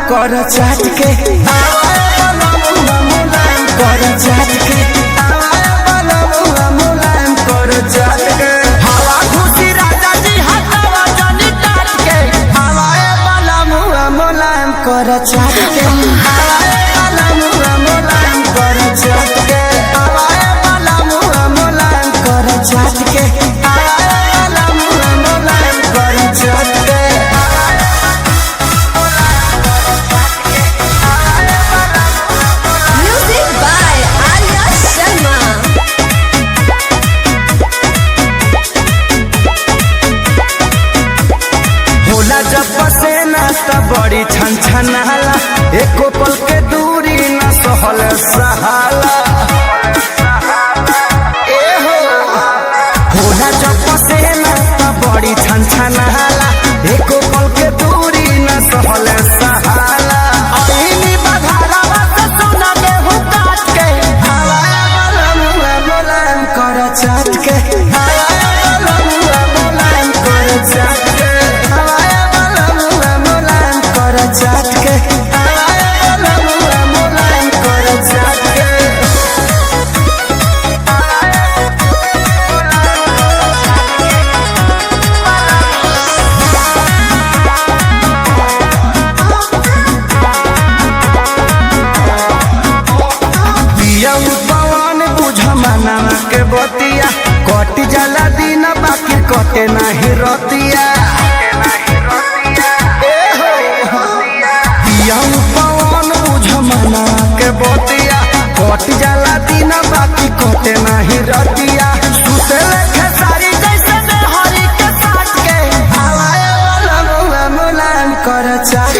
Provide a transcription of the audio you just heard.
कर चाट के कर चाट के कर चाट के हवा खुशी राजा जी हटावा जानी काट के हवाए वाला मुआ मुलायम कर चाट के हवाए वाला मुआ मुलायम कर चाट के हवाए वाला मुआ मुलायम कर चाट के हवाए वाला मुआ मुलायम कर चाट के जब पसेना तब बड़ी छन छनाला एको पल के दूरी न सहल सहाला ए होला जब पसेना तब बड़ी छन छनाला एको पल के दूरी न सहल सहाला अइनी बधारावा से सोना गेहूं काट के हवाए वाला मुआ मुलायम कर चाट के हवाए वाला मुआ मुलायम कर चाट के चाट के हवाए वाला मुआ मुलायम कर चाट के पिया पवन बुझ मना के बतिया कट जाला दिन बाकी कटे नहीं रतिया पवन बुझ मना के बतिया कट जाला दिन बाकी कटे नहीं रतिया सुते लेखे सारी जैसे हरी के साथ के हवाए वाला मुआ मुलायम कर चाट